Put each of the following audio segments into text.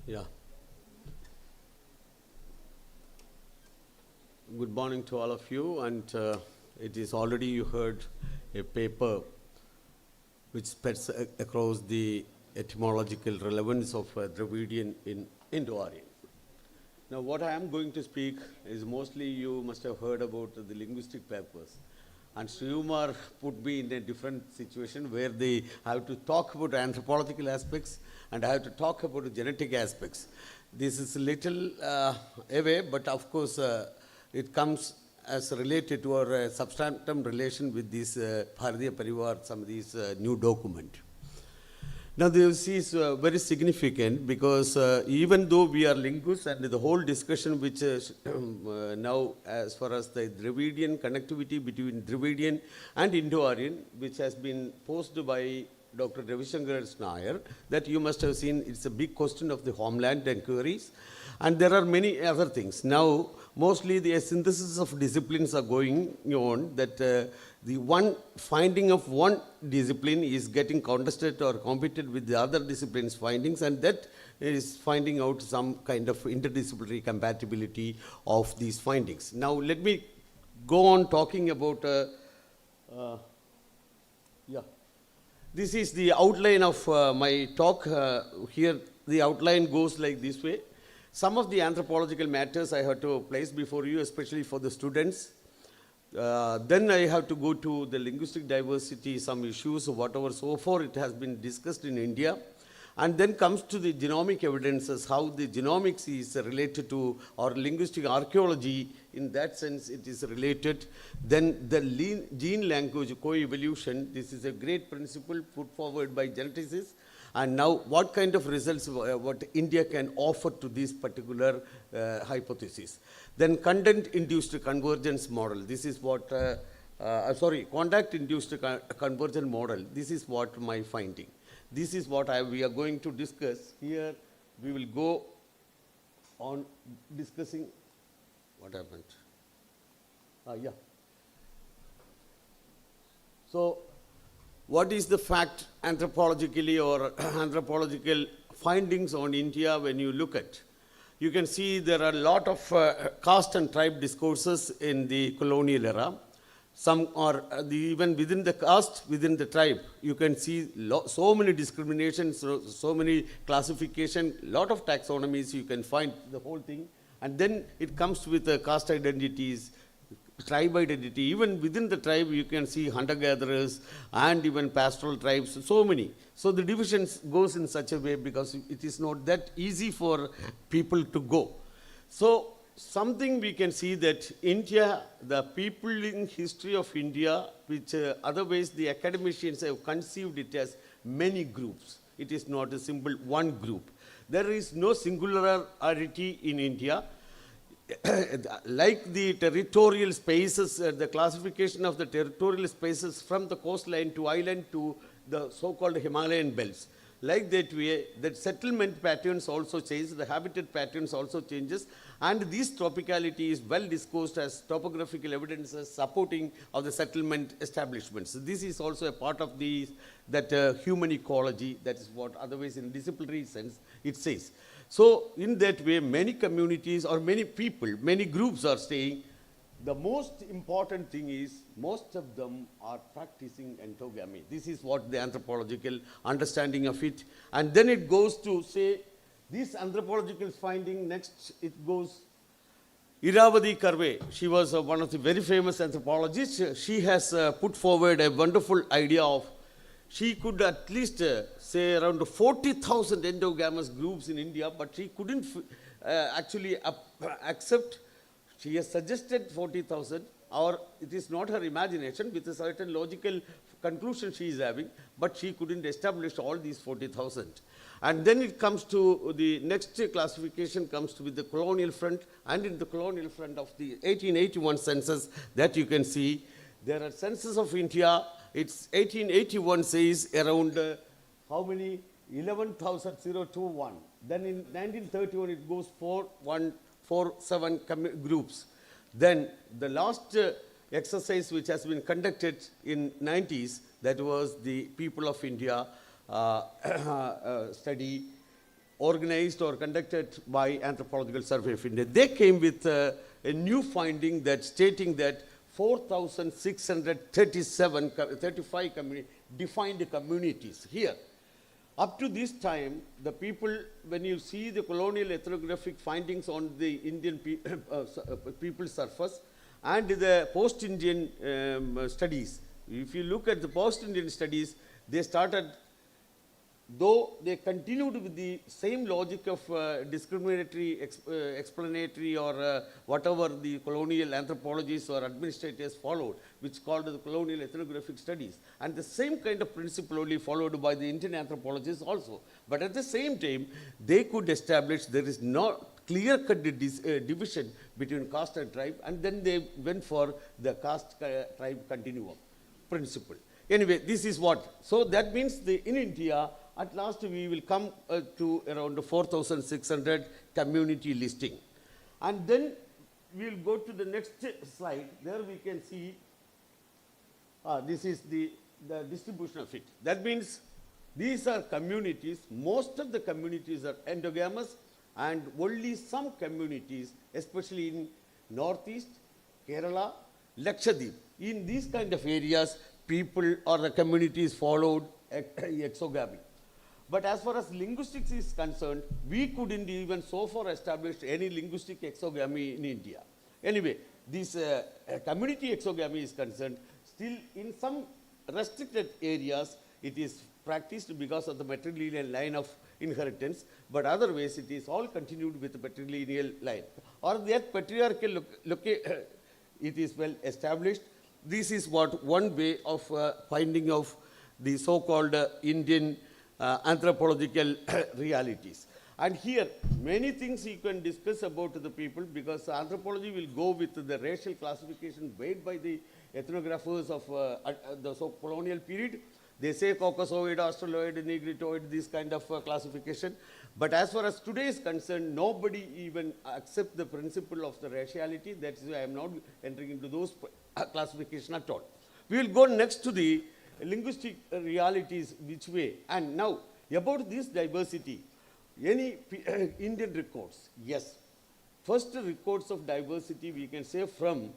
Yeah. Good morning to all of you. And it is already you heard a paper which spreads across the etymological relevance of Dravidian in Indo-Aryan. Now, what I am going to speak is mostly you must have heard about the linguistic papers. And Sreenath put me in a different situation where they have to talk about anthropological aspects and I have to talk about the genetic aspects. This is a little away, but of course it comes as related to our substantive relation with this Bharatiya Pariwar, some of these new document. Now, this is very significant because even though we are linguists and the whole discussion which now as far as the Dravidian connectivity between Dravidian and Indo-Aryan, which has been posed by Dr. Ravishankar Nair, that you must have seen it's a big question of the homeland inquiries. And there are many other things. Now, mostly the synthesis of disciplines are going on that the one finding of one discipline is getting contested or competed with the other discipline's findings, and that is finding out some kind of interdisciplinary compatibility of these findings. Now, let me go on talking about, this is the outline of my talk. Here, the outline goes like this way. Some of the anthropological matters I have to place before you, especially for the students. Then I have to go to the linguistic diversity, some issues, whatever so far it has been discussed in India. And then comes to the genomic evidences, how the genomics is related to our linguistic archaeology. In that sense, it is related. Then the gene-language co-evolution, this is a great principle put forward by geneticists. And now, what kind of results what India can offer to this particular hypothesis? Then, content-induced convergence model. This is what, contact-induced convergence model. This is what my finding. This is what we are going to discuss. Here, we will go on discussing what happened. So, what is the fact anthropologically or anthropological findings on India when you look at? You can see there are a lot of caste and tribe discourses in the colonial era. Some are even within the caste, within the tribe. You can see so many discriminations, so many classification, lot of taxonomies. You can find the whole thing. And then it comes with caste identities, tribe identity. Even within the tribe, you can see hunter-gatherers and even pastoral tribes, so many. So the divisions goes in such a way because it is not that easy for people to go. So something we can see that India, the peopling history of India, which otherwise the academicians have conceived it as many groups. It is not a simple one group. There is no singularity in India. Like the territorial spaces, the classification of the territorial spaces from the coastline to island to the so-called Himalayan belts. Like that way, the settlement patterns also change, the habitat patterns also changes, and this tropicality is well discussed as topographical evidences supporting of the settlement establishments. So this is also a part of that human ecology, that is what otherwise in disciplinary sense it says. So in that way, many communities or many people, many groups are staying. The most important thing is most of them are practicing endogamy. This is what the anthropological understanding of it. And then it goes to say, this anthropological finding, next it goes, Iravadi Karve, she was one of the very famous anthropologists. She has put forward a wonderful idea of, she could at least say around 40,000 endogamous groups in India, but she couldn't actually accept. She has suggested 40,000, or it is not her imagination with a certain logical conclusion she is having, but she couldn't establish all these 40,000. And then it comes to the next classification comes to with the colonial front, and in the colonial front of the 1881 census that you can see, there are census of India. It's 1881 says around how many? 11,021. Then in 1931 it goes 4147 groups. Then the last exercise which has been conducted in 90s, that was the people of India study organized or conducted by Anthropological Survey of India. They came with a new finding that stating that 4,635 defined communities here. Up to this time, the people, when you see the colonial ethnographic findings on the Indian people's surface and the post-Indian studies, if you look at the post-Indian studies, they started, though they continued with the same logic of discriminatory, explanatory or whatever the colonial anthropologists or administrators followed, which called the colonial ethnographic studies. And the same kind of principle only followed by the Indian anthropologists also. But at the same time, they could establish there is no clear-cut division between caste and tribe, and then they went for the caste tribe continuum principle. Anyway, this is what. So that means in India, at last we will come to around 4,600 community listing. And then we will go to the next slide. There we can see this is the distribution of it. That means these are communities. Most of the communities are endogamous, and only some communities, especially in Northeast, Kerala, Lakshadweep, in these kind of areas, people or the communities followed exogamy. But as far as linguistics is concerned, we couldn't even so far establish any linguistic exogamy in India. Anyway, this community exogamy is concerned, still in some restricted areas, it is practiced because of the matrilineal line of inheritance, but otherwise it is all continued with the matrilineal line. Or that patriarchal it is well established. This is what one way of finding of the so-called Indian anthropological realities. And here, many things you can discuss about the people, because anthropology will go with the racial classification made by the ethnographers of the colonial period. They say Caucasoid, Australoid, Negritoid, this kind of classification. But as far as today is concerned, nobody even accepts the principle of the raciality. That's why I am not entering into those classification at all. We will go next to the linguistic realities, which way. And now, about this diversity, any Indian records, yes. First records of diversity, we can say from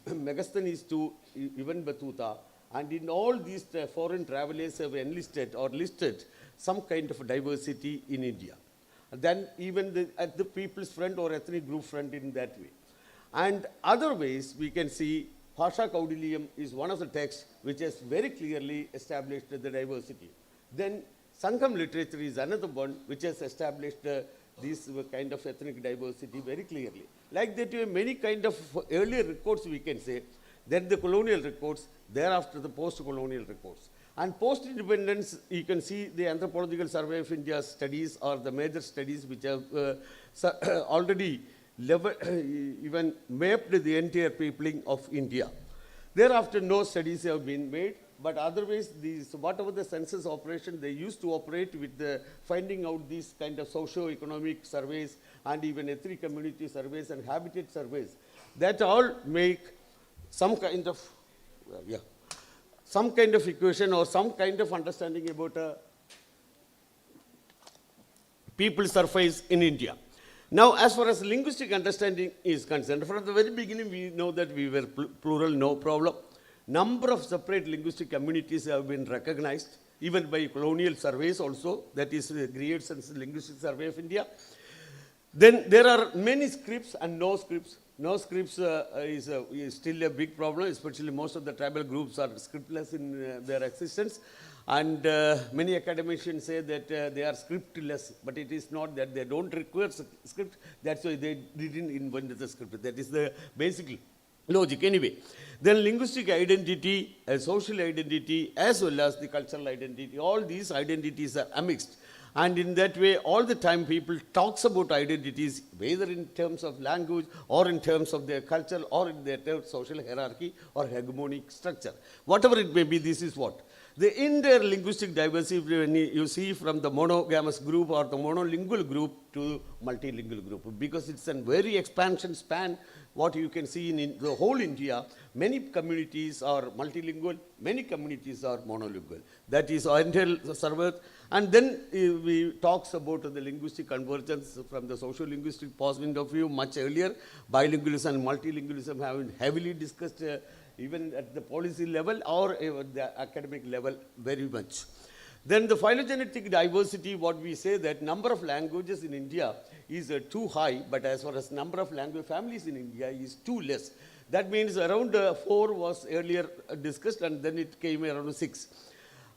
Megasthenes to Ibn Battuta, and in all these foreign travelers have enlisted or listed some kind of diversity in India. Then even at the people's front or ethnic group front in that way. And other ways, we can see Bhasha Kaudiliam is one of the texts which has very clearly established the diversity. Then Sangam literature is another one which has established this kind of ethnic diversity very clearly. Like that, you have many kind of earlier records we can say, then the colonial records, thereafter the post-colonial records. And post-independence, you can see the Anthropological Survey of India studies or the major studies which have already even mapped the entire peopling of India. Thereafter, no studies have been made, but otherwise, whatever the census operation, they used to operate with the finding out these kind of socio-economic surveys and even ethnic community surveys and habitat surveys. That all make some kind of, some kind of equation or some kind of understanding about a people surface in India. Now, as far as linguistic understanding is concerned, from the very beginning, we know that we were plural, no problem. Number of separate linguistic communities have been recognized, even by colonial surveys also, that is Grierson's Linguistic Survey of India. Then there are many scripts and no scripts. No scripts is still a big problem, especially most of the tribal groups are scriptless in their existence. And many academicians say that they are scriptless, but it is not that. They don't require script. That's why they didn't invent the script. That is the basic logic. Anyway, then linguistic identity, social identity, as well as the cultural identity, all these identities are mixed. And in that way, all the time people talks about identities, whether in terms of language or in terms of their culture or in their social hierarchy or hegemonic structure. Whatever it may be, this is what. The entire linguistic diversity, when you see from the monogamous group or the monolingual group to multilingual group, because it's a very expansion span, what you can see in the whole India, many communities are multilingual, many communities are monolingual. That is entire survey. And then we talks about the linguistic convergence from the socio-linguistic point of view much earlier. Bilingualism and multilingualism have been heavily discussed even at the policy level or the academic level very much. Then the phylogenetic diversity, what we say that number of languages in India is too high, but as far as number of language families in India is too less. That means around 4 was earlier discussed, and then it came around 6.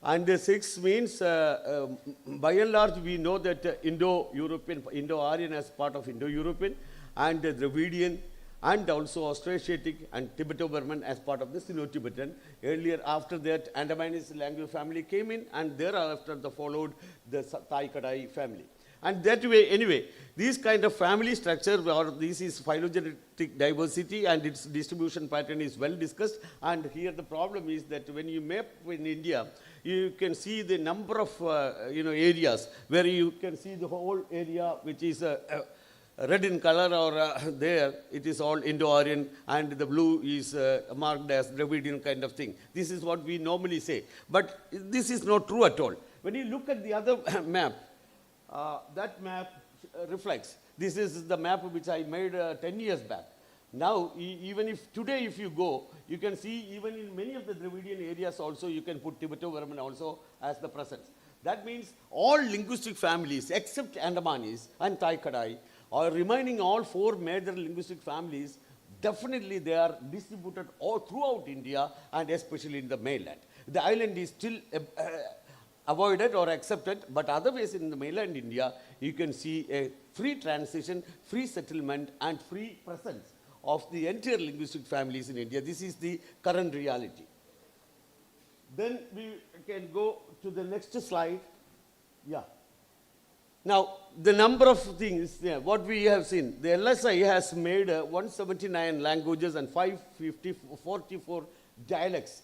And 6 means, by and large, we know that Indo-European, Indo-Aryan as part of Indo-European, and Dravidian, and also Austroasiatic and Tibeto-Burman as part of the Sino-Tibetan. Earlier, after that, Andamanese language family came in, and thereafter followed the Tai-Kadai family. And that way, anyway, these kind of family structure, or this is phylogenetic diversity, and its distribution pattern is well discussed. And here the problem is that when you map in India, you can see the number of areas where you can see the whole area which is red in color, or there it is all Indo-Aryan, and the blue is marked as Dravidian kind of thing. This is what we normally say. But this is not true at all. When you look at the other map, that map reflects. This is the map which I made 10 years back. Now, even if today if you go, you can see even in many of the Dravidian areas also, you can put Tibeto-Burman also as the presence. That means all linguistic families except Andamanese and Tai-Kadai, or remaining all 4 major linguistic families, definitely they are distributed all throughout India and especially in the mainland. The island is still avoided or accepted, but otherwise in the mainland India, you can see a free transition, free settlement, and free presence of the entire linguistic families in India. This is the current reality. Then we can go to the next slide. Yeah. Now, the number of things, what we have seen, the LSI has made 179 languages and 544 dialects.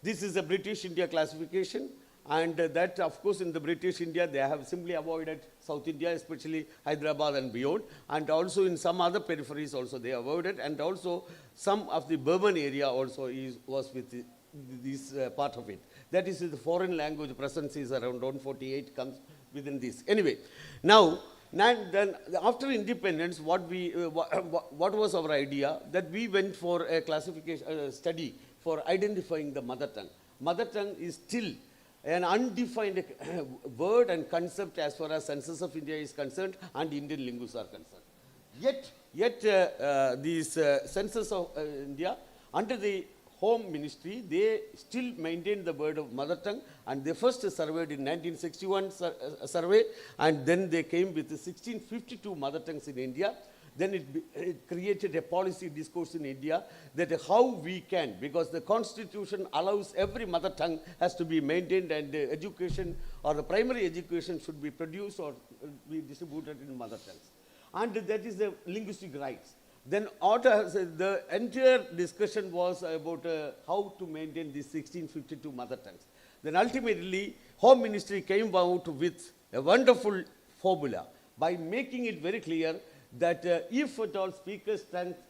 This is a British India classification, and that, of course, in the British India, they have simply avoided South India, especially Hyderabad and beyond, and also in some other peripheries also they avoided, and also some of the Burman area also was with this part of it. That is, the foreign language presence is around 148 comes within this. Anyway, now then after independence, what was our idea? That we went for a classification study for identifying the mother tongue. Mother tongue is still an undefined word and concept as far as census of India is concerned and Indian linguists are concerned. Yet these census of India under the Home Ministry, they still maintain the word of mother tongue, and they first surveyed in 1961 survey, and then they came with 1652 mother tongues in India. Then it created a policy discourse in India that how we can, because the constitution allows every mother tongue has to be maintained, and education or the primary education should be produced or be distributed in mother tongues. And that is the linguistic rights. Then the entire discussion was about how to maintain these 1652 mother tongues. Then ultimately, Home Ministry came out with a wonderful formula by making it very clear that if at all speaker strength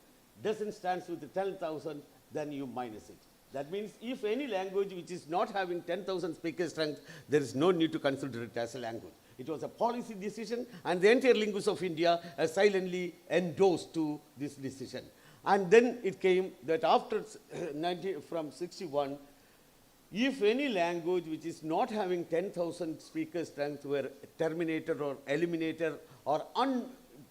doesn't stand with 10,000, then you minus it. That means if any language which is not having 10,000 speaker strength, there is no need to consider it as a language. It was a policy decision, and the entire linguists of India silently endorsed to this decision. And then it came that after from 61, if any language which is not having 10,000 speaker strength were terminated or eliminated or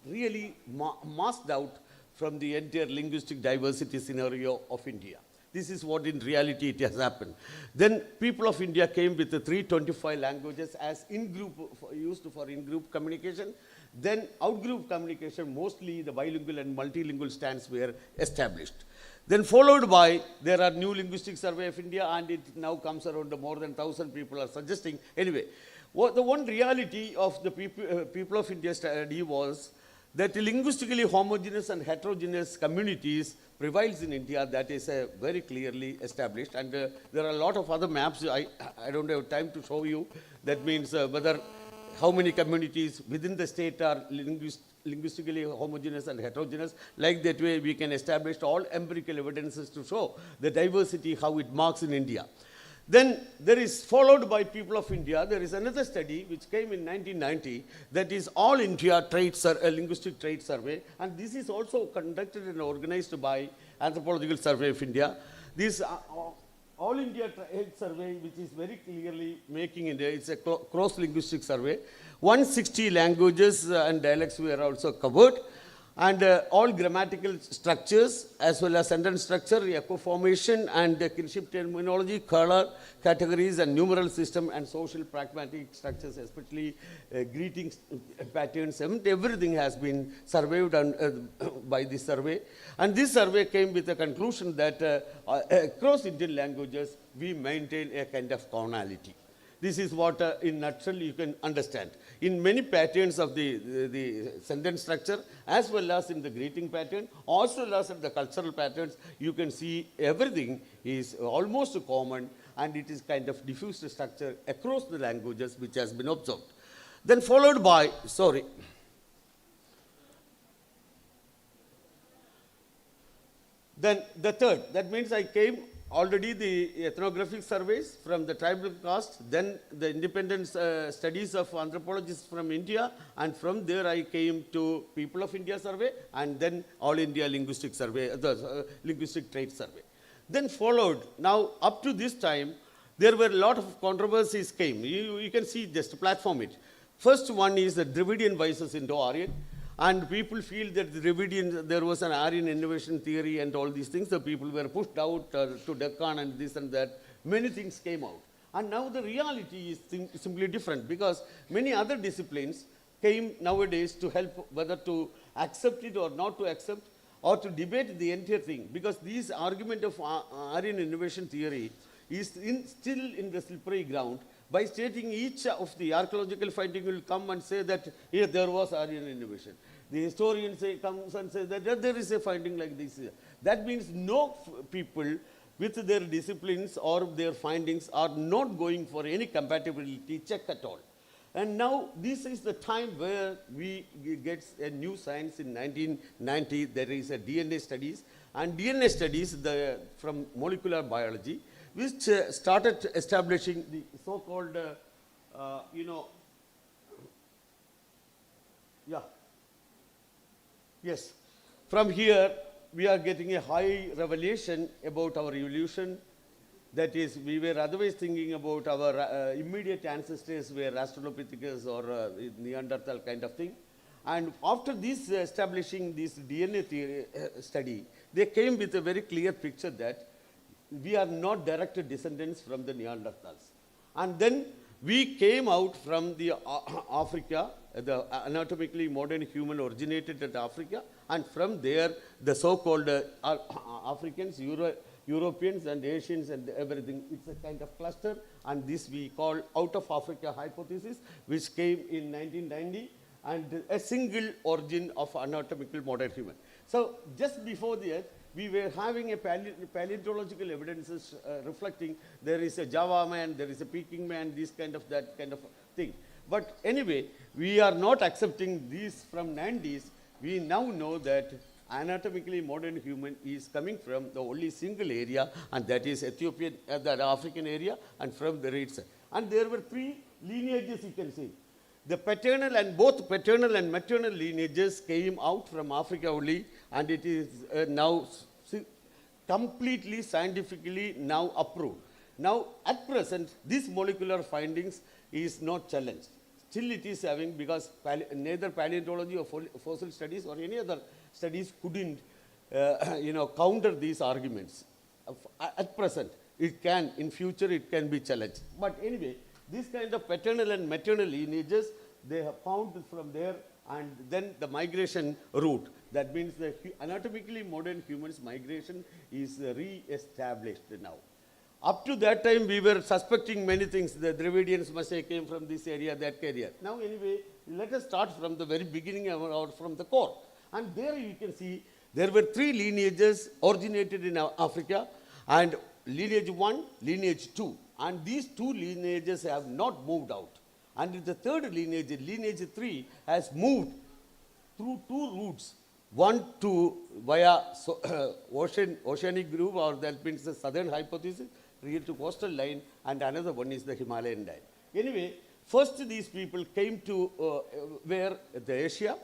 really masked out from the entire linguistic diversity scenario of India. This is what in reality it has happened. Then people of India came with the 325 languages as in-group, used for in-group communication. Then out-group communication, mostly the bilingual and multilingual stands were established. Then followed by, there are new linguistic survey of India, and it now comes around more than 1,000 people are suggesting. Anyway, the one reality of the people of India study was that linguistically homogeneous and heterogeneous communities prevails in India. That is very clearly established, and there are a lot of other maps. I don't have time to show you. That means whether how many communities within the state are linguistically homogeneous and heterogeneous. Like that way, we can establish all empirical evidences to show the diversity, how it marks in India. Then there is, followed by People of India, there is another study which came in 1990, that is All India Linguistic Trait Survey, and this is also conducted and organized by Anthropological Survey of India. This All India Trait Survey, which is very clearly making India, it's a cross-linguistic survey. 160 languages and dialects were also covered, and all grammatical structures as well as sentence structure, echo formation and kinship terminology, color, categories and numeral system and social pragmatic structures, especially greeting patterns, everything has been surveyed by this survey. And this survey came with a conclusion that across Indian languages, we maintain a kind of commonality. This is what, in nutshell, you can understand. In many patterns of the sentence structure, as well as in the greeting pattern, as well as in the cultural patterns, you can see everything is almost common, and it is kind of diffused structure across the languages which has been observed. Then followed by, then the third, that means I came already the ethnographic surveys from the tribal caste, then the independent studies of anthropologists from India, and from there I came to People of India survey, and then All India Linguistic Survey, the Linguistic Trait Survey. Then followed, now up to this time, there were a lot of controversies came. You can see, just platform it. First one is the Dravidian versus Indo-Aryan. And people feel that the Dravidian, there was an Aryan innovation theory and all these things. The people were pushed out to Deccan and this and that. Many things came out. And now the reality is simply different, because many other disciplines came nowadays to help whether to accept it or not to accept, or to debate the entire thing. Because this argument of Aryan innovation theory is still in the slippery ground. By stating each of the archaeological finding will come and say that here there was Aryan innovation. The historian comes and says that there is a finding like this. That means no people with their disciplines or their findings are not going for any compatibility check at all. And now this is the time where we get a new science. In 1990, there is a DNA studies, and DNA studies from molecular biology, which started establishing the so-called, yes. From here, we are getting a high revelation about our evolution. That is, we were otherwise thinking about our immediate ancestors were Australopithecus or Neanderthal kind of thing. And after this establishing this DNA theory, study, they came with a very clear picture that we are not direct descendants from the Neanderthals. And then we came out from the Africa, the anatomically modern human originated at Africa, and from there the so-called Africans, Europeans and Asians and everything, it's a kind of cluster, and this we call out of Africa hypothesis, which came in 1990, and a single origin of anatomical modern human. So just before that, we were having a paleontological evidences reflecting there is a Java man, there is a Peking man, this kind of that kind of thing. But anyway, we are not accepting these from 90s. We now know that anatomically modern human is coming from the only single area, and that is Ethiopian, the African area, and from the rates. And there were three lineages, you can see. The paternal and both paternal and maternal lineages came out from Africa only, and it is now completely scientifically now approved. Now, at present, this molecular findings is not challenged. Still it is having, because neither paleontology or fossil studies or any other studies couldn't counter these arguments. At present, it can, in future it can be challenged. But anyway, this kind of paternal and maternal lineages, they have found from there, and then the migration route. That means the anatomically modern humans migration is re-established now. Up to that time, we were suspecting many things. The Dravidians must have came from this area, that area. Now, anyway, let us start from the very beginning or from the core. And there you can see there were three lineages originated in Africa, and lineage 1, lineage 2. And these two lineages have not moved out. And the third lineage, lineage 3, has moved through two routes. One to via oceanic groove, or that means the southern hypothesis, real to coastal line, and another one is the Himalayan line. Anyway, first these people came to where the Asia,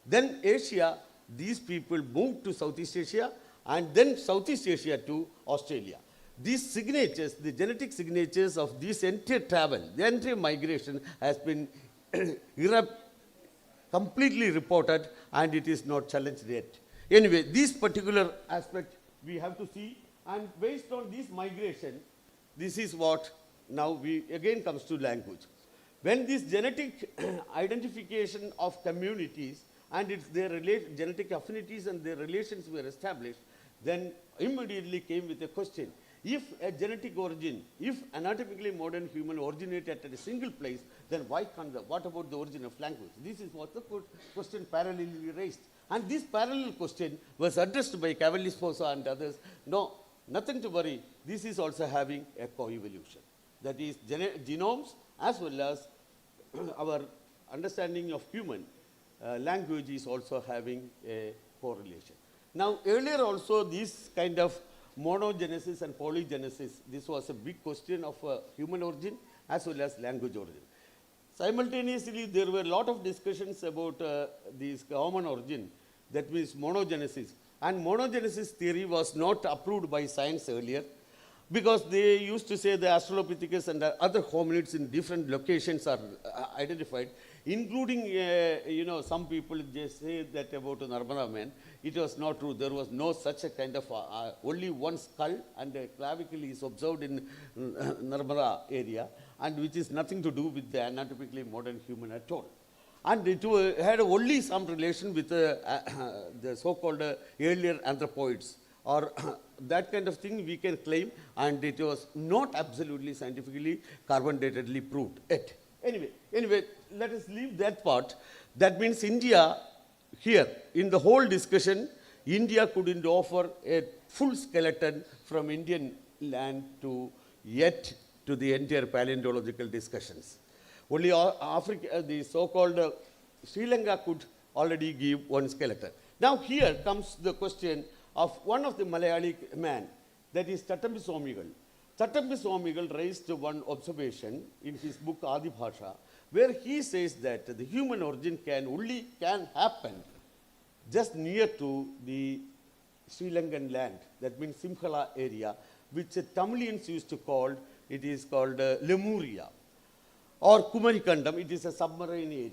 then Asia, these people moved to Southeast Asia, and then Southeast Asia to Australia. These signatures, the genetic signatures of this entire travel, the entire migration has been completely reported, and it is not challenged yet. Anyway, this particular aspect we have to see, and based on this migration, this is what now we again comes to language. When this genetic identification of communities and their genetic affinities and their relations were established, then immediately came with a question. If a genetic origin, if anatomically modern human originated at a single place, then why can't what about the origin of language? This is what the question parallelly raised. And this parallel question was addressed by Cavalli-Sforza and others. No, nothing to worry. This is also having a coevolution. That is, genomes as well as our understanding of human language is also having a correlation. Now, earlier also this kind of monogenesis and polygenesis, this was a big question of human origin as well as language origin. Simultaneously, there were a lot of discussions about this common origin, that means monogenesis. And monogenesis theory was not approved by science earlier, because they used to say the Australopithecus and other hominids in different locations are identified, including, some people just say that about Narmada man. It was not true. There was no such a kind of, only one skull and a clavicle is observed in Narmada area, and which is nothing to do with the anatomically modern human at all. And it had only some relation with the so-called earlier anthropoids, or that kind of thing we can claim, and it was not absolutely scientifically carbon datedly proved yet. Anyway, let us leave that part. That means India, here, in the whole discussion, India couldn't offer a full skeleton from Indian land to yet to the entire paleontological discussions. Only Africa, the so-called Sri Lanka could already give one skeleton. Now here comes the question of one of the Malayali man, that is Chattambi Swamigal. Chattambi Swamigal raised one observation in his book Adi Bhasha, where he says that the human origin can happen just near to the Sri Lankan land, that means Simhala area, which the Tamilians used to call, it is called Lemuria, or Kumarikandam, it is a submarine area.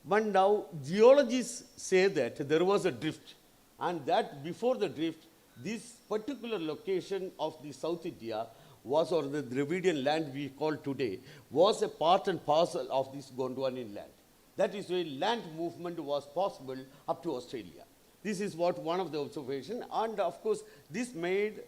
But now geologists say that there was a drift, and that before the drift, this particular location of the South India was, or the Dravidian land we call today, was a part and parcel of this Gondwanan land. That is why land movement was possible up to Australia. This is what one of the observations, and of course this made,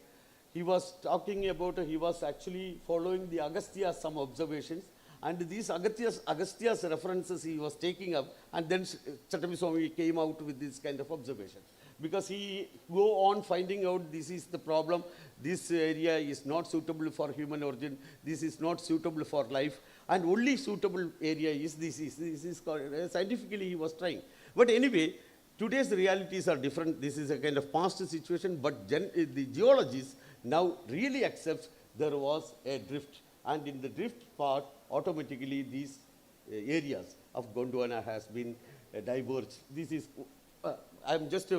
he was talking about, he was actually following the Agastya's some observations, and these Agastya's references he was taking up, and then Chattambi Swami came out with this kind of observation. Because he go on finding out this is the problem, this area is not suitable for human origin, this is not suitable for life, and only suitable area is this is called, scientifically he was trying. But anyway, today's realities are different. This is a kind of past situation, but the geologists now really accepts there was a drift, and in the drift part, automatically these areas of Gondwana has been diverged. This is, I'm just,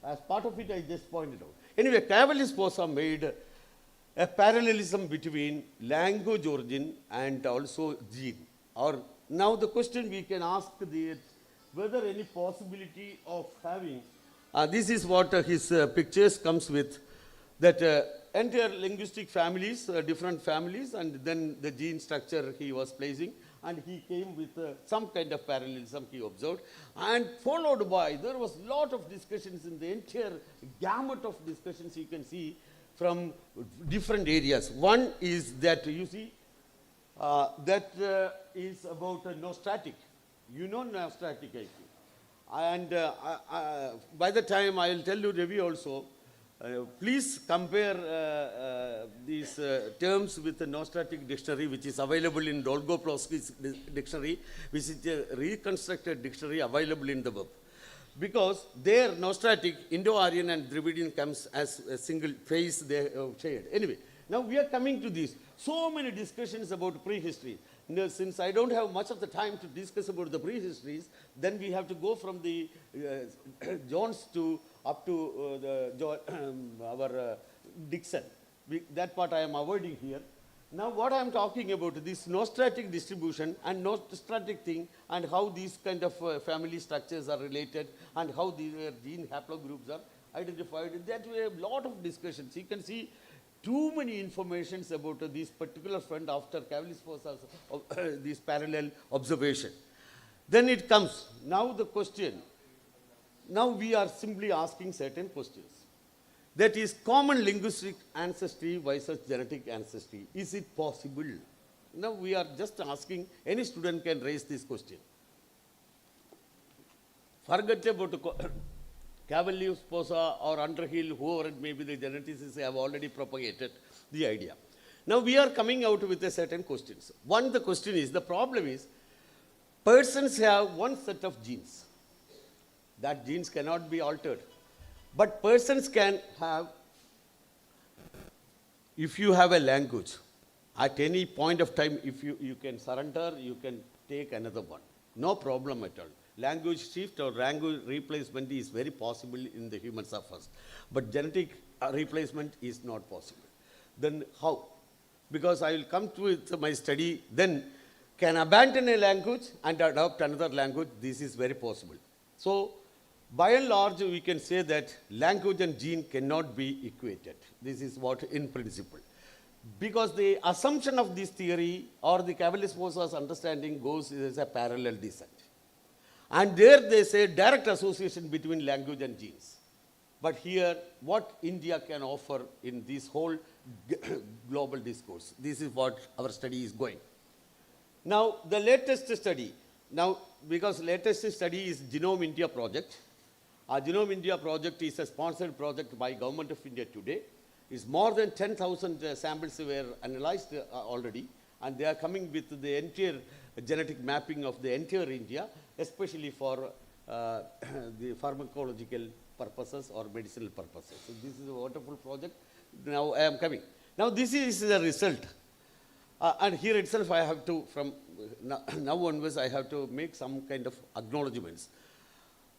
as part of it I just pointed out. Anyway, Cavalli-Sforza made a parallelism between language origin and also gene. Or now the question we can ask whether any possibility of having, this is what his pictures comes with, that entire linguistic families, different families, and then the gene structure he was placing, and he came with some kind of parallelism he observed, and followed by, there was lot of discussions in the entire gamut of discussions you can see, from different areas. One is that, you see, that is about nostatic. You know nostatic, I think. And by the time I will tell you Ravi also, please compare these terms with the nostatic dictionary, which is available in Dolgoplowski's dictionary, which is a reconstructed dictionary available in the web. Because there, nostratic, Indo-Aryan and Dravidian comes as a single phase they shared. Anyway, now we are coming to this. So many discussions about prehistory. Now, since I don't have much of the time to discuss about the prehistories, then we have to go from the Jones to up to our Dixon. That part I am avoiding here. Now what I am talking about, this nostratic distribution and nostratic thing, and how these kind of family structures are related, and how these gene haplogroups are identified. That way a lot of discussions. You can see too many informations about this particular friend after Cavalli-Sposa's this parallel observation. Then it comes, now the question, now we are simply asking certain questions. That is common linguistic ancestry versus genetic ancestry. Is it possible? Now we are just asking, any student can raise this question. Forget about Cavalli-Sposa or Underhill, whoever it may be, the geneticists have already propagated the idea. Now we are coming out with a certain questions. One, the question is, the problem is, persons have one set of genes. That genes cannot be altered. But persons can have, if you have a language, at any point of time, if you can surrender, you can take another one. No problem at all. Language shift or language replacement is very possible in the human surface. But genetic replacement is not possible. Then how? Because I will come to it, my study, then can abandon a language and adopt another language. This is very possible. So, by and large, we can say that language and gene cannot be equated. This is what in principle. Because the assumption of this theory or the Cavalli-Sposa's understanding goes as a parallel descent. And there they say direct association between language and genes. But here, what India can offer in this whole global discourse, this is what our study is going. Now, the latest study, now because latest study is Genome India project. Our Genome India project is a sponsored project by Government of India today. It's more than 10,000 samples were analyzed already, and they are coming with the entire genetic mapping of the entire India, especially for the pharmacological purposes or medicinal purposes. So this is a wonderful project. Now I am coming. Now this is the result. And here itself I have to, from now onwards, I have to make some kind of acknowledgements.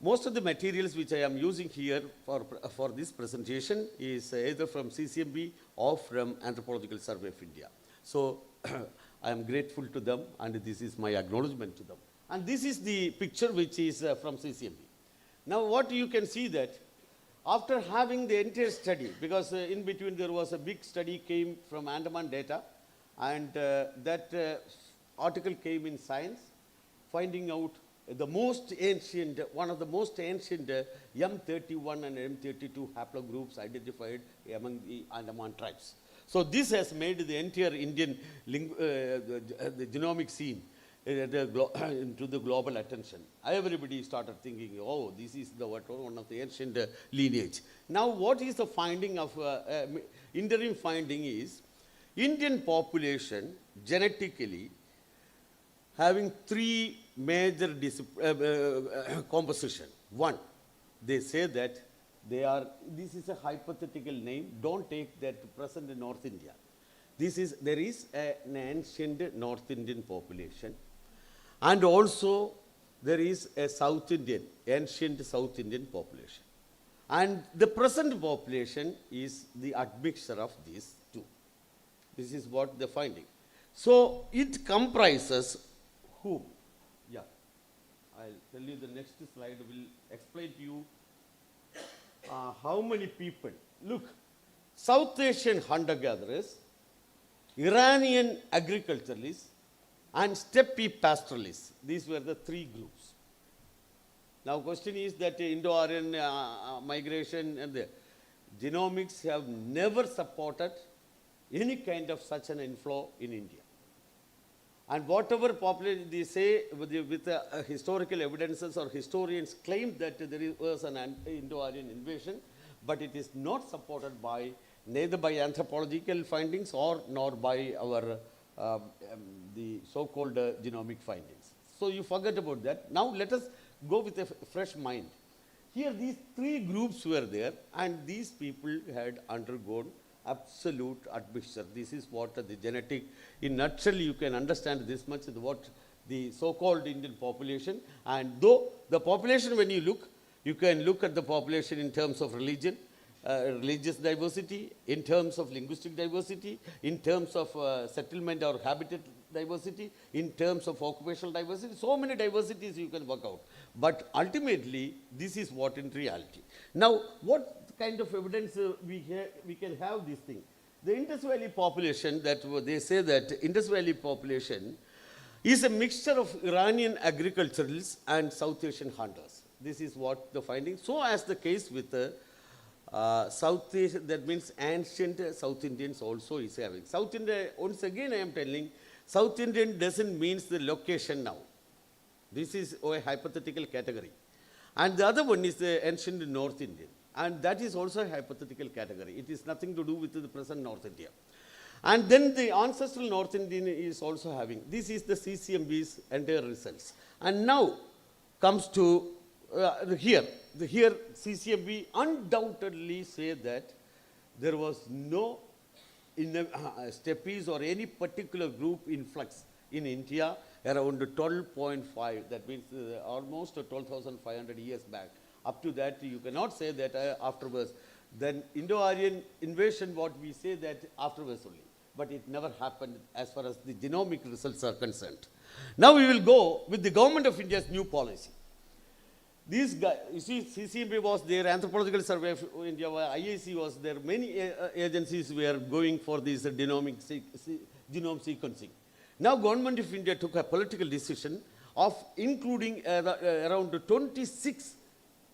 Most of the materials which I am using here for this presentation is either from CCMB or from Anthropological Survey of India. So I am grateful to them, and this is my acknowledgement to them. And this is the picture which is from CCMB. Now what you can see that after having the entire study, because in between there was a big study came from Andaman data, and that article came in Science, finding out the most ancient, one of the most ancient M31 and M32 haplogroups identified among the Andaman tribes. So this has made the entire Indian the genomic scene into the global attention. Everybody started thinking, oh, this is the one of the ancient lineage. Now what is the finding of, interim finding is, Indian population genetically having three major composition. One, they say that they are, this is a hypothetical name, don't take that present in North India. This is, there is an ancient North Indian population, and also there is a South Indian, ancient South Indian population. And the present population is the admixture of these two. This is what the finding. So it comprises whom? Yeah, I'll tell you the next slide will explain to you how many people. Look, South Asian hunter-gatherers, Iranian agriculturalists, and steppe pastoralists. These were the three groups. Now question is that Indo-Aryan migration and genomics have never supported any kind of such an inflow in India. And whatever population they say with historical evidences or historians claim that there was an Indo-Aryan invasion, but it is not supported by neither by anthropological findings or nor by our the so-called genomic findings. So you forget about that. Now let us go with a fresh mind. Here these three groups were there, and these people had undergone absolute admixture. This is what the genetic, in nutshell, you can understand this much, what the so-called Indian population. And though the population, when you look, you can look at the population in terms of religion, religious diversity, in terms of linguistic diversity, in terms of settlement or habitat diversity, in terms of occupational diversity. So many diversities you can work out. But ultimately, this is what in reality. Now, what kind of evidence we can have this thing? The Indus Valley population, that they say that Indus Valley population is a mixture of Iranian agriculturalists and South Asian hunters. This is what the finding. So as the case with South Asian, that means ancient South Indians also is having. South India, once again I am telling, South Indian doesn't mean the location now. This is a hypothetical category. And the other one is the ancient North Indian. And that is also a hypothetical category. It is nothing to do with the present North India. And then the ancestral North Indian is also having. This is the CCMB's entire results. And now comes to here. Here CCMB undoubtedly say that there was no steppies or any particular group influx in India around 12.5. That means almost 12,500 years back. Up to that, you cannot say that afterwards. Then Indo-Aryan invasion, what we say that afterwards only. But it never happened as far as the genomic results are concerned. Now we will go with the government of India's new policy. These guys, you see, CCMB was there, Anthropological Survey of India, IAC was there, many agencies were going for this genome sequencing. Now government of India took a political decision of including around 26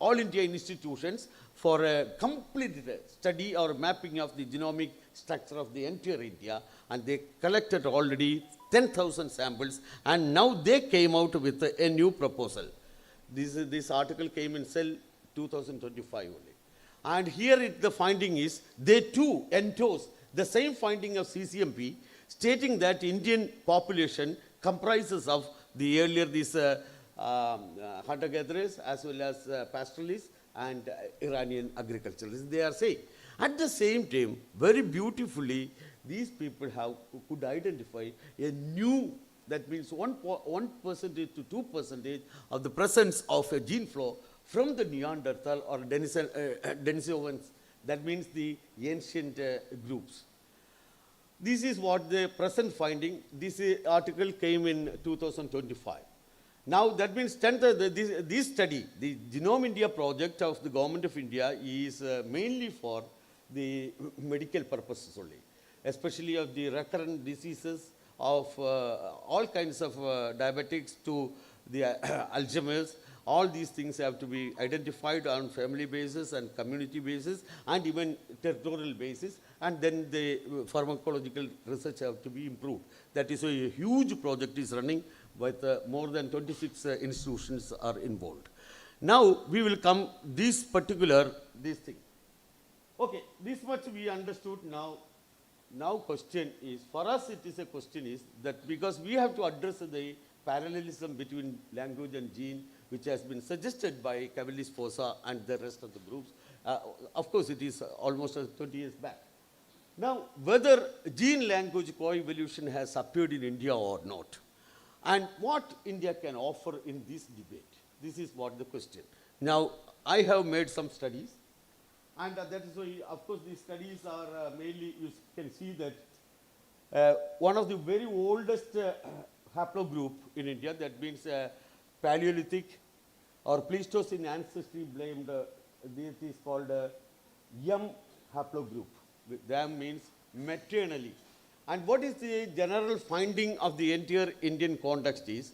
all India institutions for a complete study or mapping of the genomic structure of the entire India, and they collected already 10,000 samples, and now they came out with a new proposal. This article came in Cell 2025 only. And here the finding is, they too endorse the same finding of CCMP, stating that Indian population comprises of the earlier these hunter-gatherers as well as pastoralists and Iranian agriculturalists, they are saying. At the same time, very beautifully, these people could identify a new, that means 1% to 2% of the presence of a gene flow from the Neanderthal or Denisovans, that means the ancient groups. This is what the present finding. This article came in 2025. Now that means this study, the Genome India project of the Government of India is mainly for the medical purposes only, especially of the recurrent diseases of all kinds of diabetics to the Alzheimer's. All these things have to be identified on family basis and community basis and even territorial basis, and then the pharmacological research have to be improved. That is a huge project is running with more than 26 institutions are involved. Now we will come this thing. Okay, this much we understood now. Now question is, for us it is a question is that because we have to address the parallelism between language and gene, which has been suggested by Cavallis Fossa and the rest of the groups. Of course, it is almost 20 years back. Now, whether gene-language coevolution has appeared in India or not, and what India can offer in this debate, this is what the question. Now, I have made some studies, and that is why, of course, these studies are mainly, you can see that one of the very oldest haplogroup in India, that means Paleolithic or Pleistocene ancestry blamed, this is called M haplogroup. Them means maternally. And what is the general finding of the entire Indian context is,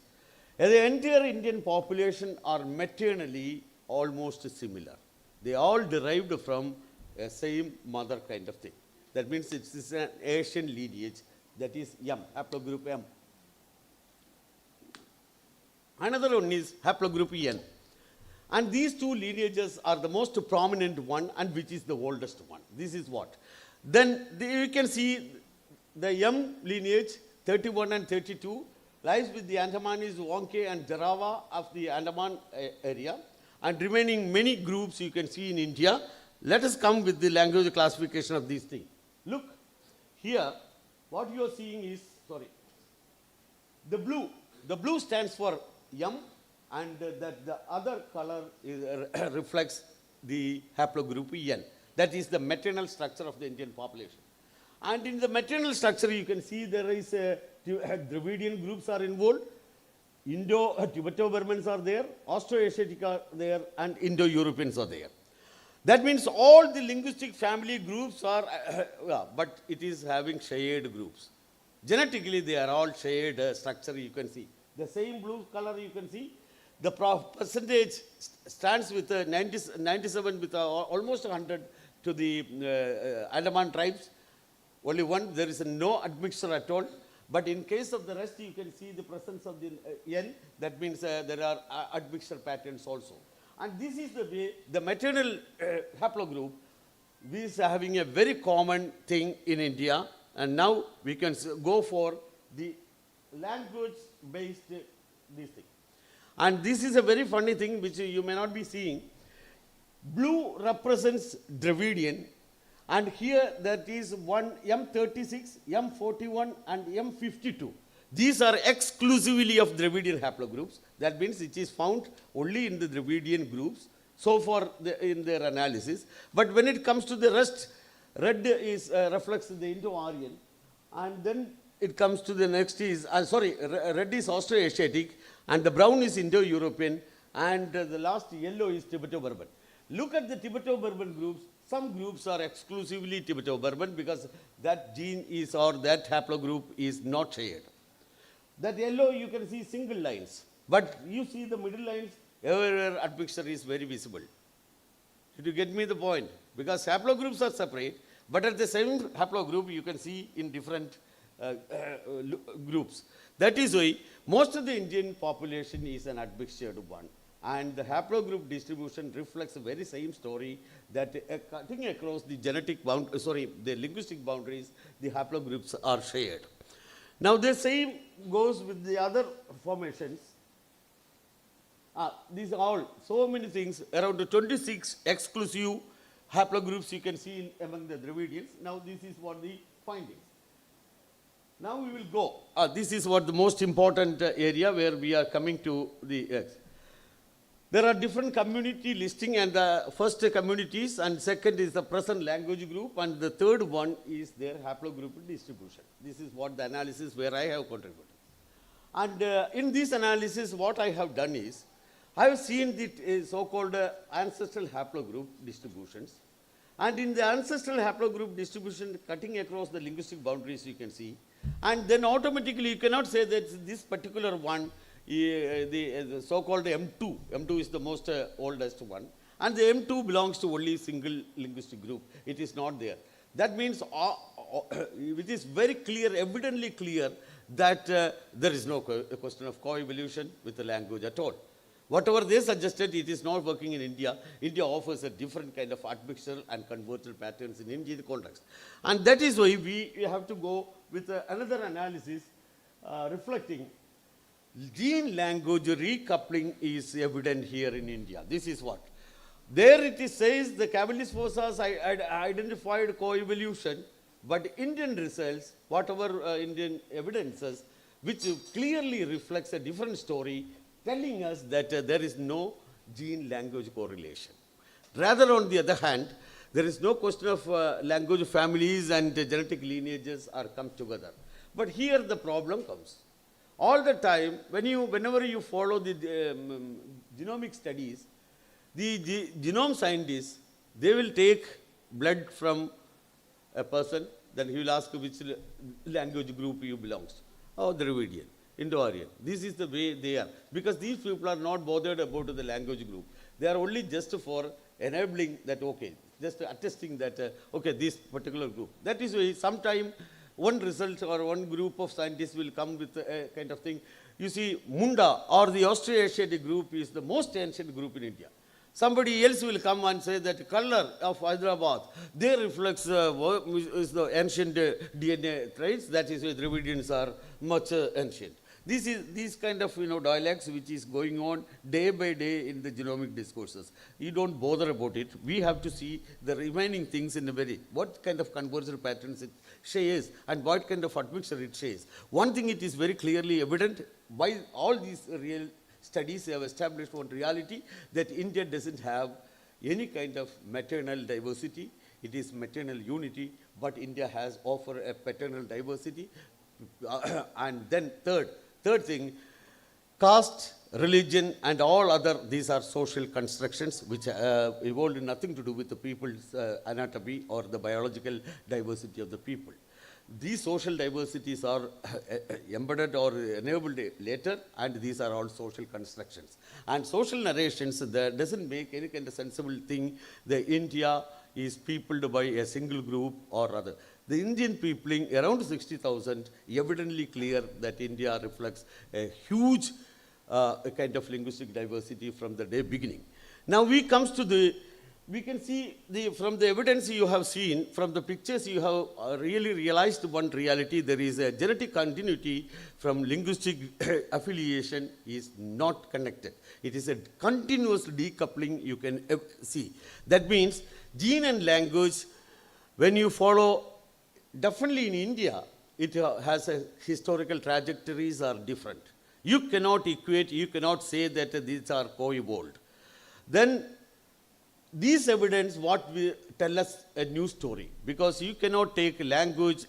the entire Indian population are maternally almost similar. They all derived from a same mother kind of thing. That means it is an Asian lineage, that is M, haplogroup M. Another one is haplogroup N. And these two lineages are the most prominent one and which is the oldest one. This is what. Then you can see the M lineage 31 and 32 lies with the Andamanese, Wonke and Jarawa of the Andaman area, and remaining many groups you can see in India. Let us come with the language classification of these things. Look, here what you are seeing is, the blue. The blue stands for M, and that the other color is, reflects the haplogroup N. That is the maternal structure of the Indian population. And in the maternal structure, you can see there is Dravidian groups are involved, Tibeto-Burmans are there, Austroasiatic are there, and Indo-Europeans are there. That means all the linguistic family groups are, but it is having shared groups. Genetically, they are all shared structure, you can see. The same blue color you can see. The percentage stands with 97 with almost 100 to the Andaman tribes. Only one, there is no admixture at all. But in case of the rest, you can see the presence of the N. That means there are admixture patterns also. And this is the way the maternal haplogroup is having a very common thing in India. And now we can go for the language-based this thing. And this is a very funny thing which you may not be seeing. Blue represents Dravidian, and here that is one M36, M41 and M52. These are exclusively of Dravidian haplogroups. That means it is found only in the Dravidian groups, so far in their analysis. But when it comes to the rest, red is reflects the Indo-Aryan, and then it comes to the next is, red is Austroasiatic, and the brown is Indo-European, and the last yellow is Tibeto-Burman. Look at the Tibeto-Burman groups. Some groups are exclusively Tibeto-Burman because that gene is or that haplogroup is not shared. That yellow you can see single lines, but you see the middle lines, everywhere admixture is very visible. Did you get me the point? Because haplogroups are separate, but at the same haplogroup you can see in different groups. That is why most of the Indian population is an admixtured one. And the haplogroup distribution reflects the very same story that cutting across the the linguistic boundaries, the haplogroups are shared. Now the same goes with the other formations. These are all, so many things, around 26 exclusive haplogroups you can see among the Dravidians. Now this is what the findings. Now we will go. This is what the most important area where we are coming to the There are different community listing, and the first communities, and second is the present language group, and the third one is their haplogroup distribution. This is what the analysis where I have contributed. And in this analysis, what I have done is, I have seen the so-called ancestral haplogroup distributions. And in the ancestral haplogroup distribution, cutting across the linguistic boundaries, you can see. And then automatically, you cannot say that this particular one, the so-called M2. M2 is the most oldest one. And the M2 belongs to only single linguistic group. It is not there. That means it is very clear, evidently clear, that there is no question of coevolution with the language at all. Whatever they suggested, it is not working in India. India offers a different kind of admixture and convergent patterns in Indian context. And that is why we have to go with another analysis reflecting gene-language recoupling is evident here in India. This is what. There it says the cavalist forces identified coevolution, but Indian results, whatever Indian evidences, which clearly reflects a different story, telling us that there is no gene-language correlation. Rather, on the other hand, there is no question of language families and genetic lineages are come together. But here the problem comes. All the time, whenever you follow the genomic studies, the genome scientists, they will take blood from a person, then he will ask which language group you belongs to. Oh, Dravidian, Indo-Aryan. This is the way they are. Because these people are not bothered about the language group. They are only just for enabling that, okay, just attesting that, okay, this particular group. That is why sometime one result or one group of scientists will come with a kind of thing. You see, Munda or the Austroasiatic group is the most ancient group in India. Somebody else will come and say that color of Hyderabad, they reflects is the ancient DNA traits. That is why Dravidians are much ancient. These kind of dialects which is going on day by day in the genomic discourses. You don't bother about it. We have to see the remaining things in a very, what kind of convergent patterns it shares and what kind of admixture it shares. One thing it is very clearly evident by all these real studies have established one reality, that India doesn't have any kind of maternal diversity. It is maternal unity, but India has offered a paternal diversity. And then third thing, caste, religion, and all other, these are social constructions which evolved nothing to do with the people's anatomy or the biological diversity of the people. These social diversities are embedded or enabled later, and these are all social constructions. And social narrations that doesn't make any kind of sensible thing that India is peopled by a single group or other. The Indian peopling, around 60,000, evidently clear that India reflects a huge kind of linguistic diversity from the day beginning. Now we can see from the evidence you have seen, from the pictures you have really realized one reality. There is a genetic continuity from linguistic affiliation is not connected. It is a continuous decoupling you can see. That means gene and language, when you follow, definitely in India, it has a historical trajectories are different. You cannot equate, you cannot say that these are co-evolved. Then these evidence what will tell us a new story, because you cannot take language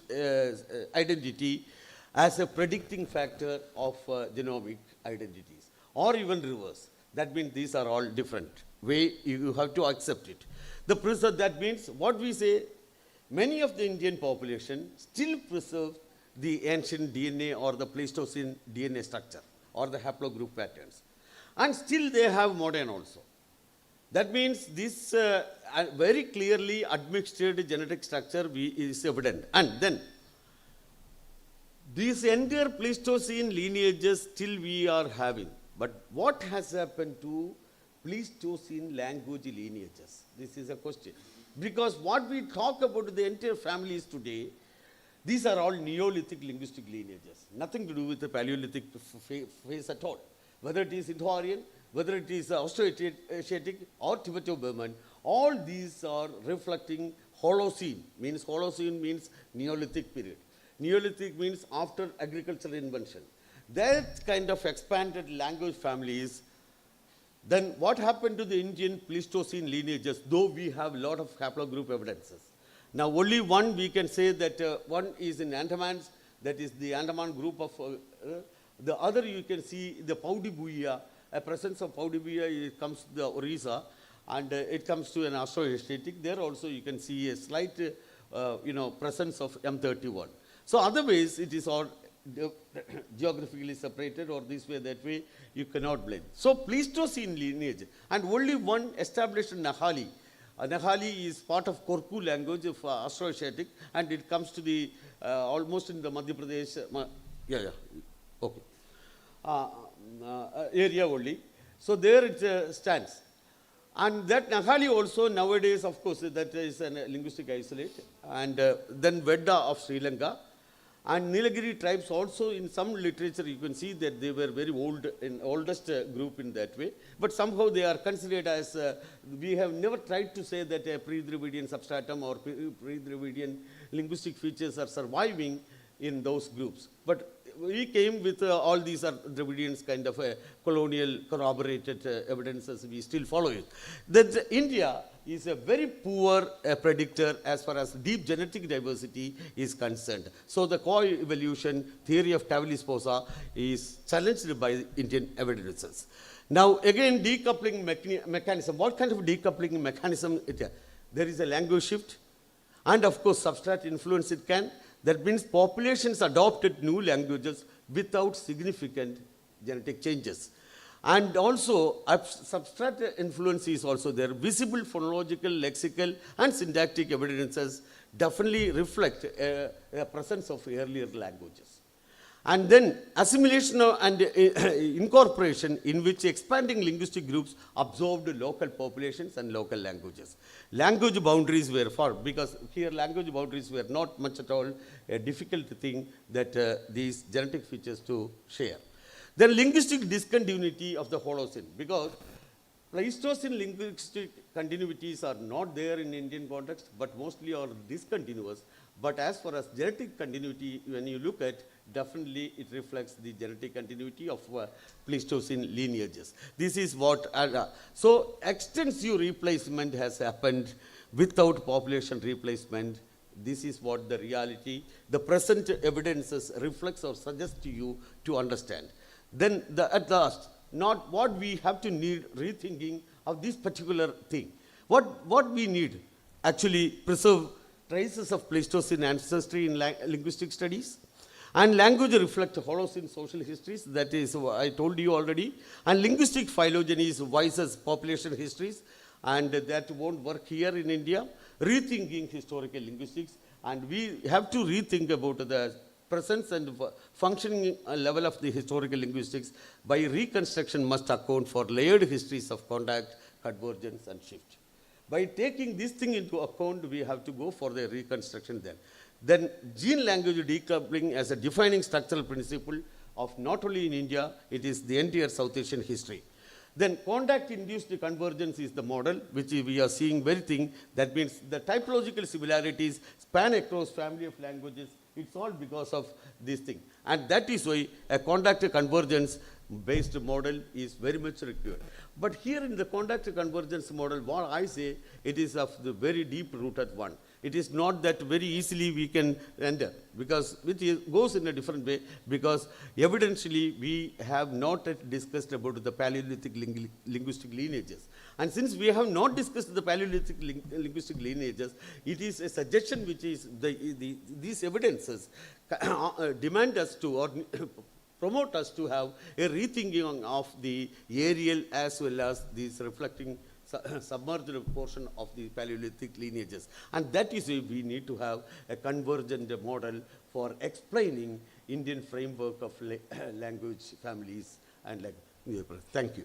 identity as a predicting factor of genomic identities, or even reverse. That means these are all different way you have to accept it. That means what we say, many of the Indian population still preserve the ancient DNA or the Pleistocene DNA structure or the haplogroup patterns, and still they have modern also. That means this very clearly admixtured genetic structure is evident. And then, these entire Pleistocene lineages still we are having. But what has happened to Pleistocene language lineages? This is a question. Because what we talk about the entire families today, these are all Neolithic linguistic lineages. Nothing to do with the Paleolithic phase at all. Whether it is Indo-Aryan, whether it is Austroasiatic or Tibeto-Burman, all these are reflecting Holocene. Holocene means Neolithic period. Neolithic means after agricultural invention. That kind of expanded language families. Then what happened to the Indian Pleistocene lineages, though we have a lot of haplogroup evidences? Now only one we can say that one is in Andamans, that is the Andaman group of, the other you can see the Paudibuia. A presence of Paudibuia comes to the Orissa, and it comes to an Austroasiatic. There also you can see a slight presence of M31. So otherwise it is all geographically separated, or this way, that way, you cannot blame. So Pleistocene lineage, and only one established in Nahali. Nahali is part of Korku language of Austroasiatic, and it comes to the almost in the Madhya Pradesh, okay. Area only. So there it stands. And that Nahali also nowadays, of course, that is a linguistic isolate. And then Vedda of Sri Lanka. And Nilagiri tribes also, in some literature you can see that they were very old, oldest group in that way. But somehow they are considered as, we have never tried to say that a pre-Dravidian substratum or pre-Dravidian linguistic features are surviving in those groups. But we came with all these are Dravidians kind of colonial corroborated evidences. We still follow it. That India is a very poor predictor as far as deep genetic diversity is concerned. So the co-evolution theory of Tavali-Sposa is challenged by Indian evidences. Now again, decoupling mechanism. What kind of decoupling mechanism? There is a language shift, and of course substrate influence it can. That means populations adopted new languages without significant genetic changes. And also, substrate influence is also there. Visible phonological, lexical, and syntactic evidences definitely reflect a presence of earlier languages. And then assimilation and incorporation, in which expanding linguistic groups absorbed local populations and local languages. Language boundaries were far, because here language boundaries were not much at all a difficult thing that these genetic features to share. Then linguistic discontinuity of the Holocene, because Pleistocene linguistic continuities are not there in Indian context, but mostly are discontinuous. But as far as genetic continuity, when you look at, definitely it reflects the genetic continuity of Pleistocene lineages. This is what, so extensive replacement has happened without population replacement. This is what the reality, the present evidences reflects or suggests to you to understand. Then at last, not what we have to need rethinking of this particular thing. What we need, actually preserve traces of Pleistocene ancestry in linguistic studies. And language reflect Holocene social histories, that is, I told you already. And linguistic phylogeny is Weiss's population histories, and that won't work here in India. Rethinking historical linguistics, and we have to rethink about the presence and functioning level of the historical linguistics by reconstruction must account for layered histories of contact, convergence, and shift. By taking this thing into account, we have to go for the reconstruction then. Then gene-language decoupling as a defining structural principle of not only in India, it is the entire South Asian history. Then contact-induced convergence is the model, which we are seeing very thing. That means the typological similarities span across family of languages. It's all because of this thing. And that is why a contact convergence based model is very much required. But here in the contact convergence model, what I say, it is of the very deep rooted one. It is not that very easily we can enter, because it goes in a different way, because evidentially we have not yet discussed about the Paleolithic linguistic lineages. And since we have not discussed the Paleolithic linguistic lineages, it is a suggestion which is these evidences demand us to, or promote us to have a rethinking of the aerial as well as these reflecting submerged portion of the Paleolithic lineages. And that is why we need to have a convergent model for explaining Indian framework of language families and like. Thank you.